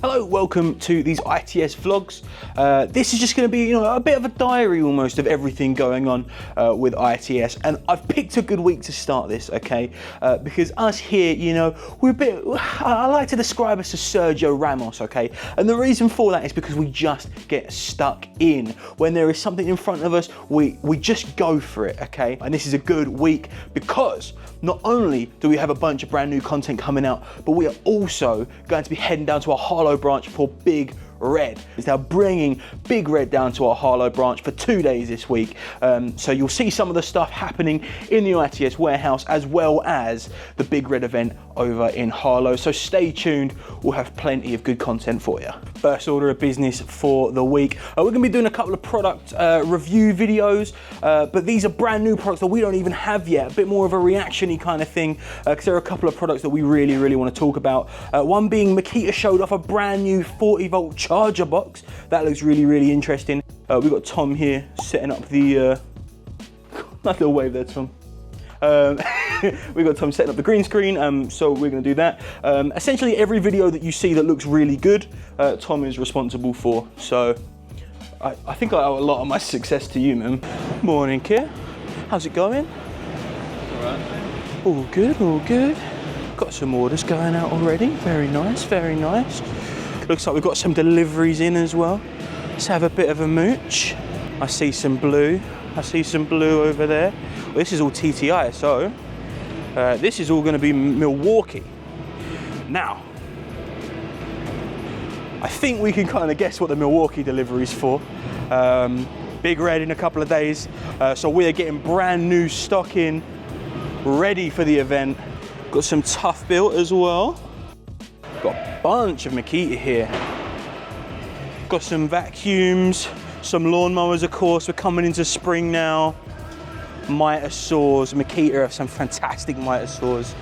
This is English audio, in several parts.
Hello, welcome to these ITS vlogs. This is just going to be, a bit of a diary almost of everything going on with ITS, and I've picked a good week to start this, okay? Because us here, we're a bit, I like to describe us as Sergio Ramos, okay? And the reason for that is because we just get stuck in. When there is something in front of us, we just go for it, okay? And this is a good week because not only do we have a bunch of brand new content coming out, but we are also going to be heading down to our Harlow branch for Big Red. It's now bringing Big Red down to our Harlow branch for 2 days this week. So you'll see some of the stuff happening in the ITS warehouse as well as the Big Red event over in Harlow. So stay tuned, we'll have plenty of good content for you. First order of business for the week. We're gonna be doing a couple of product review videos, but these are brand new products that we don't even have yet. A bit more of a reaction-y kind of thing, because there are a couple of products that we really want to talk about. One being Makita showed off a brand new 40-volt charger box. That looks really interesting. We've got Tom here setting up the, nice little wave there, Tom. We've got Tom setting up the green screen, so we're going to do that. Essentially every video that you see that looks really good, Tom is responsible for. So I think I owe a lot of my success to you, man. Morning, Keir. How's it going? All right. All good, all good. Got some orders going out already. Very nice, very nice. Looks like we've got some deliveries in as well. Let's have a bit of a mooch. I see some blue. I see some blue over there. Well, this is all TTI, so this is all going to be Milwaukee. Now, I think we can kind of guess what the Milwaukee delivery is for. Big Red in a couple of days, so we are getting brand new stock in, ready for the event. Got some Tough Built as well. Got a bunch of Makita here. Got some vacuums, some lawnmowers, of course. We're coming into spring now. Miter saws. Makita have some fantastic miter saws.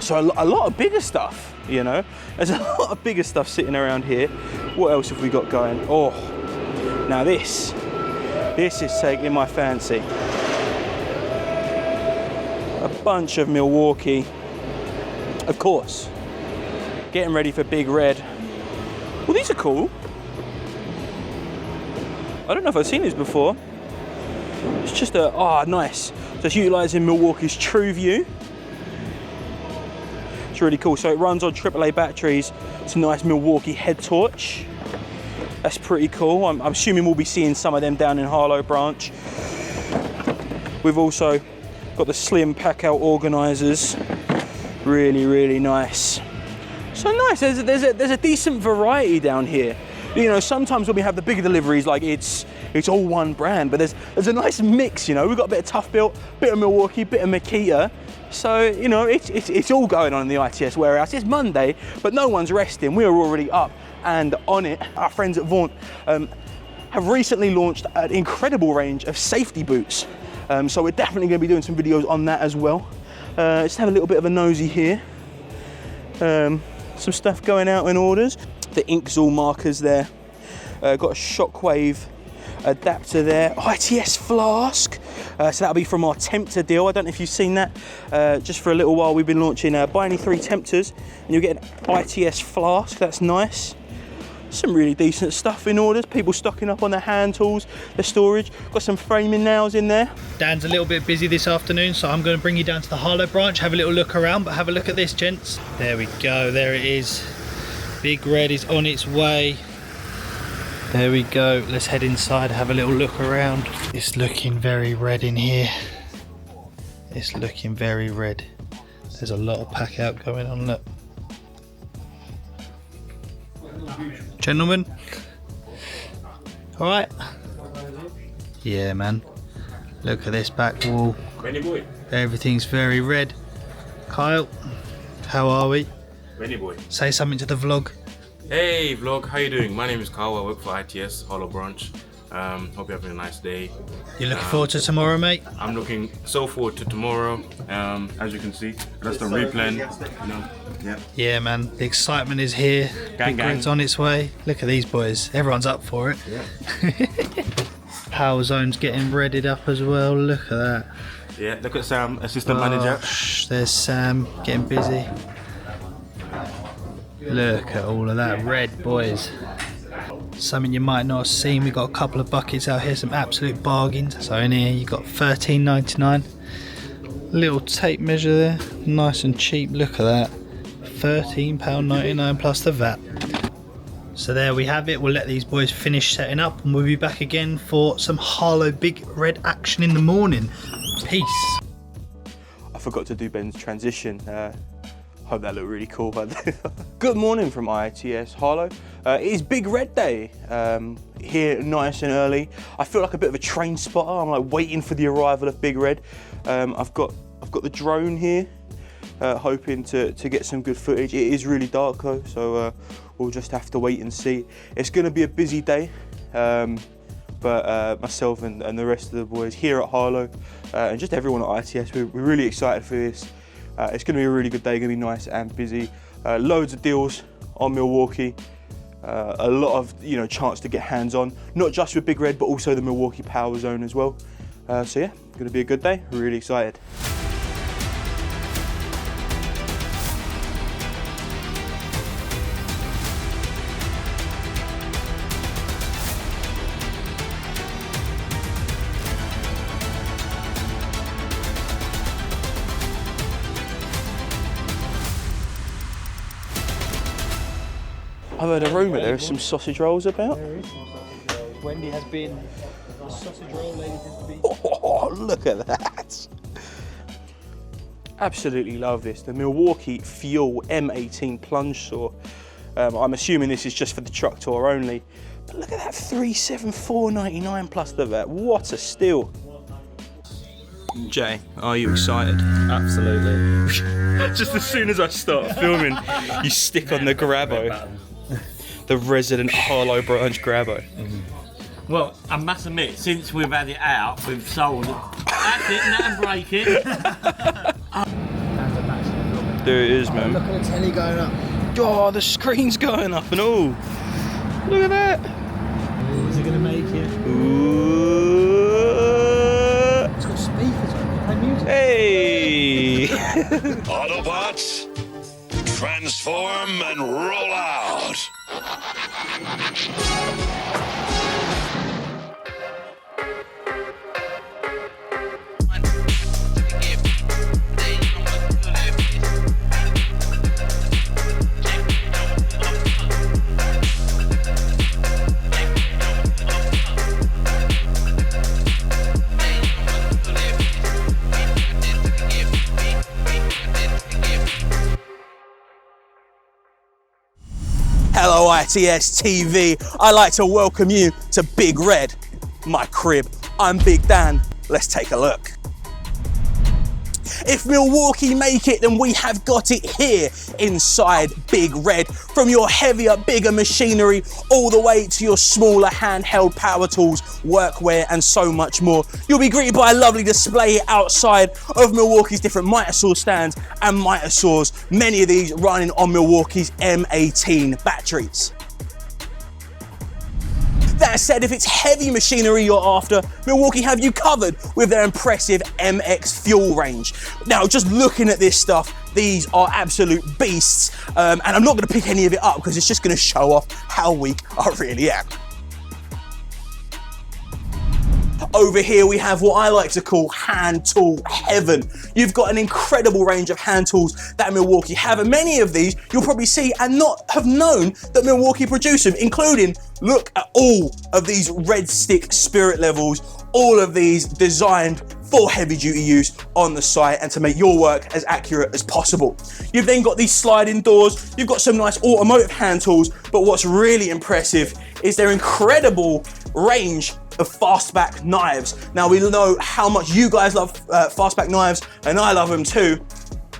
So a lot of bigger stuff, There's a lot of bigger stuff sitting around here. What else have we got going? Oh, now this is taking my fancy. A bunch of Milwaukee, of course. Getting ready for Big Red. Well, these are cool. I don't know if I've seen these before. It's just nice. So it's utilising Milwaukee's True View. It's really cool. So it runs on AAA batteries. It's a nice Milwaukee head torch. That's pretty cool. I'm assuming we'll be seeing some of them down in Harlow branch. We've also got the slim PACKOUT organisers. Really nice. So nice, there's a decent variety down here. Sometimes when we have the bigger deliveries, like it's all one brand, but there's a nice mix, We've got a bit of Tough Built, bit of Milwaukee, bit of Makita. So, it's all going on in the ITS warehouse. It's Monday, but no one's resting. We are already up and on it. Our friends at Vaunt have recently launched an incredible range of safety boots. So we're definitely going to be doing some videos on that as well. Let's have a little bit of a nosy here. Some stuff going out in orders. The Inkzall markers there. Got a Shockwave adapter there. ITS flask. So that'll be from our Tempter deal. I don't know if you've seen that. Just for a little while we've been launching buy any 3 Tempters and you'll get an ITS flask. That's nice. Some really decent stuff in orders. People stocking up on their hand tools, their storage. Got some framing nails in there. Dan's a little bit busy this afternoon, so I'm going to bring you down to the Harlow branch, have a little look around, but have a look at this, gents. There we go, there it is. Big Red is on its way. There we go. Let's head inside, have a little look around. It's looking very red in here. It's looking very red. There's a lot of pack out going on, look. Gentlemen, all right? Yeah, man. Look at this back wall. Everything's very red. Kyle, how are we? Benny boy. Say something to the vlog. Hey vlog, how you doing? My name is Kyle. I work for ITS Harlow branch. Hope you're having a nice day. You looking forward to tomorrow, mate? I'm looking so forward to tomorrow. As you can see, that's the replan. Yeah, man. The excitement is here. Gang, Big Red's on its way. Look at these boys. Everyone's up for it. Yeah. Power zone's getting readied up as well. Look at that. Yeah, look at Sam, assistant manager. There's Sam getting busy. Look at all of that red, boys. Something you might not have seen. We've got a couple of buckets out here, some absolute bargains. So in here you've got $13.99. Little tape measure there, nice and cheap. Look at that, £13.99 plus the VAT. So there we have it. We'll let these boys finish setting up and we'll be back again for some Harlow Big Red action in the morning. Peace. I forgot to do Ben's transition. Hope that looked really cool. Good morning from ITS Harlow. It is Big Red Day here, nice and early. I feel like a bit of a train spotter. I'm like waiting for the arrival of Big Red. I've got the drone here, hoping to get some good footage. It is really dark though, so we'll just have to wait and see. It's going to be a busy day, but myself and the rest of the boys here at Harlow and just everyone at ITS, we're really excited for this. It's going to be a really good day, going to be nice and busy. Loads of deals on Milwaukee. A lot of chance to get hands on, not just with Big Red, but also the Milwaukee Power Zone as well. So yeah, going to be a good day. Really excited. I've heard a rumour there are some sausage rolls about. There is some sausage rolls. Wendy has been, the sausage roll lady has been. Oh, look at that. Absolutely love this. The Milwaukee Fuel M18 plunge saw. I'm assuming this is just for the truck tour only. But look at that, $374.99 plus the VAT. What a steal. Jay, are you excited? Absolutely. Just as soon as I start filming, you stick on the grabbo. The resident Harlow branch grabbo. Well, I must admit, since we've had it out, we've sold it. That's it, and break it. There it is, man. Look at the telly going up. Oh, the screen's going up and all. Look at that. Is it going to make it? Ooh. It's got speakers on it. Play music. Hey. Autobots, transform and roll out. Hello ITS TV, I'd like to welcome you to Big Red, my crib. I'm Big Dan, let's take a look. If Milwaukee make it, then we have got it here inside Big Red. From your heavier, bigger machinery, all the way to your smaller handheld power tools, workwear, and so much more. You'll be greeted by a lovely display outside of Milwaukee's different miter saw stands and miter saws, many of these running on Milwaukee's M18 batteries. That said, if it's heavy machinery you're after, Milwaukee have you covered with their impressive MX fuel range. Now, just looking at this stuff, these are absolute beasts, and I'm not going to pick any of it up because it's just going to show off how weak I really am. Over here we have what I like to call hand tool heaven. You've got an incredible range of hand tools that Milwaukee have, and many of these you'll probably see and not have known that Milwaukee produce them, including, look at all of these red stick spirit levels, all of these designed for heavy duty use on the site and to make your work as accurate as possible. You've then got these sliding doors, you've got some nice automotive hand tools, but what's really impressive is their incredible range of fastback knives. Now, we know how much you guys love fastback knives, and I love them too.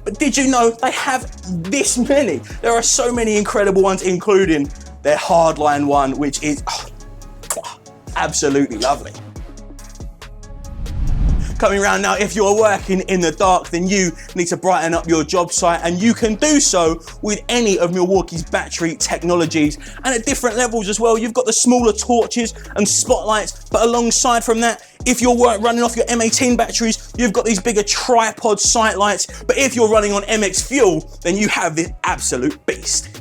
But did you know they have this many? There are so many incredible ones, including their hardline one, which is absolutely lovely. Coming around now, if you're working in the dark, then you need to brighten up your job site, and you can do so with any of Milwaukee's battery technologies, and at different levels as well. You've got the smaller torches and spotlights, but alongside from that, if you're running off your M18 batteries, you've got these bigger tripod sight lights, but if you're running on MX fuel, then you have this absolute beast.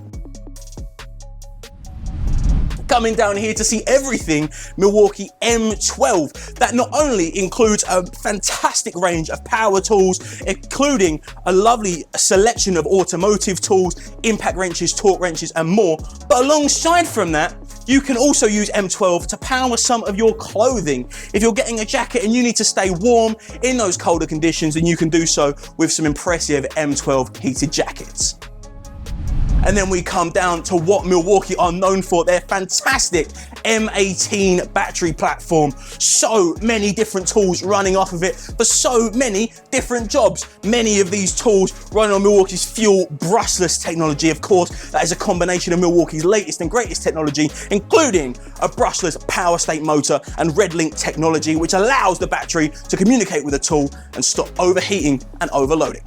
coming down here to see everything Milwaukee M12. That not only includes a fantastic range of power tools, including a lovely selection of automotive tools, impact wrenches, torque wrenches, and more, but alongside from that, you can also use M12 to power some of your clothing. If you're getting a jacket and you need to stay warm in those colder conditions, then you can do so with some impressive M12 heated jackets. And then we come down to what Milwaukee are known for, their fantastic M18 battery platform. So many different tools running off of it for so many different jobs. Many of these tools run on Milwaukee's fuel brushless technology. Of course, that is a combination of Milwaukee's latest and greatest technology, including a brushless power state motor and red link technology, which allows the battery to communicate with the tool and stop overheating and overloading.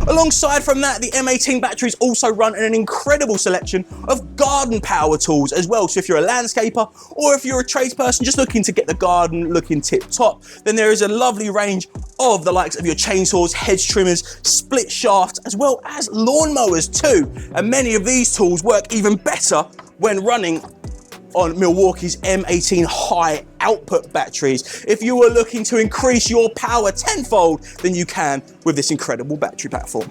Alongside from that, the M18 batteries also run an incredible selection of garden power tools as well. So if you're a landscaper or if you're a tradesperson just looking to get the garden looking tip top, then there is a lovely range of the likes of your chainsaws, hedge trimmers, split shafts, as well as lawnmowers too. And many of these tools work even better when running on Milwaukee's M18 high output batteries. If you are looking to increase your power tenfold, then you can with this incredible battery platform.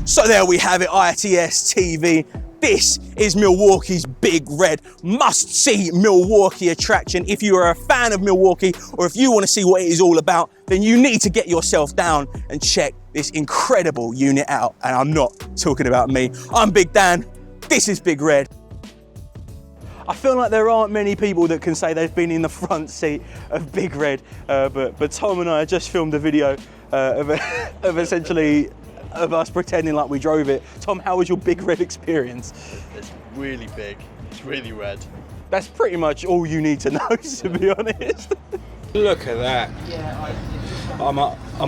So there we have it, ITS TV. This is Milwaukee's Big Red, must-see Milwaukee attraction. If you are a fan of Milwaukee or if you want to see what it is all about, then you need to get yourself down and check this incredible unit out. And I'm not talking about me. I'm Big Dan. This is Big Red. I feel like there aren't many people that can say they've been in the front seat of Big Red, but Tom and I just filmed a video of essentially of us pretending like we drove it. Tom, how was your Big Red experience? It's really big. It's really red. That's pretty much all you need to know, to be honest. Look at that. Am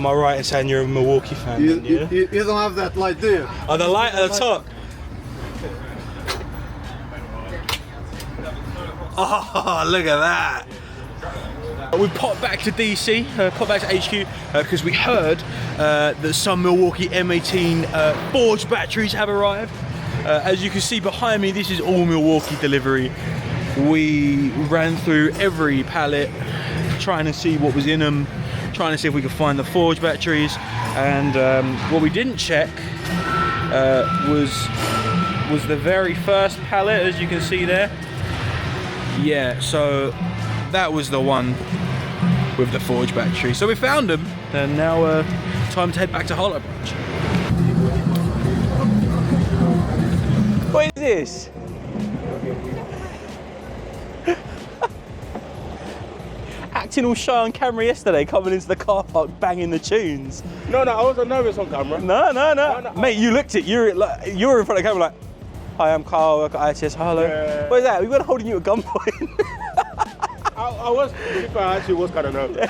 I right in saying you're a Milwaukee fan? You don't have that light, do you? Oh, the light at the top. Oh, look at that. We popped back to DC, popped back to HQ, because we heard that some Milwaukee M18 forged batteries have arrived. As you can see behind me, this is all Milwaukee delivery. We ran through every pallet, trying to see what was in them, trying to see if we could find the forged batteries. And what we didn't check was the very first pallet, as you can see there. Yeah, so that was the one with the forged battery. So we found them, and now time to head back to Harlow Branch. What is this? Acting all shy on camera yesterday, coming into the car park banging the tunes. No, I wasn't nervous on camera. No. Mate, you looked it. You're in front of the camera like, hi, I'm Carl, I work at ITS. Hello. Yeah. What is that? We were holding you at gunpoint. I actually was kind of nervous.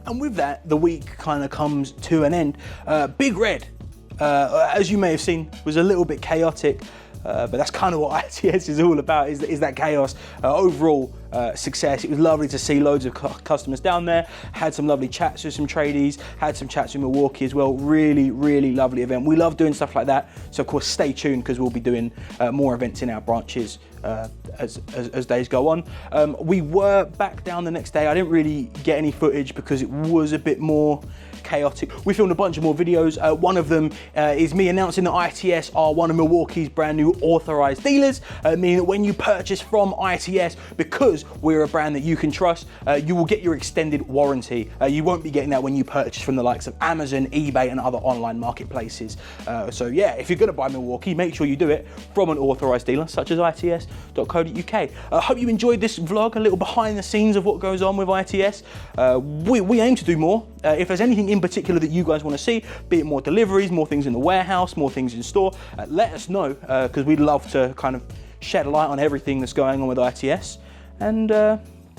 And with that, the week kind of comes to an end. Big Red, as you may have seen, was a little bit chaotic, but that's kind of what ITS is all about, is that chaos. Overall success. It was lovely to see loads of customers down there. Had some lovely chats with some tradies, had some chats with Milwaukee as well. Really, really lovely event. We love doing stuff like that. So of course, stay tuned, because we'll be doing more events in our branches as days go on. We were back down the next day. I didn't really get any footage because it was a bit more chaotic. We filmed a bunch of more videos. One of them is me announcing that ITS are one of Milwaukee's brand new authorized dealers, meaning that when you purchase from ITS, because we're a brand that you can trust, you will get your extended warranty. You won't be getting that when you purchase from the likes of Amazon, eBay, and other online marketplaces. So yeah, if you're gonna buy Milwaukee, make sure you do it from an authorized dealer such as its.co.uk. I hope you enjoyed this vlog, a little behind the scenes of what goes on with ITS. We aim to do more. If there's anything in particular that you guys want to see, be it more deliveries, more things in the warehouse, more things in store, let us know, because we'd love to kind of shed a light on everything that's going on with ITS. And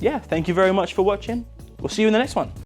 yeah, thank you very much for watching. We'll see you in the next one.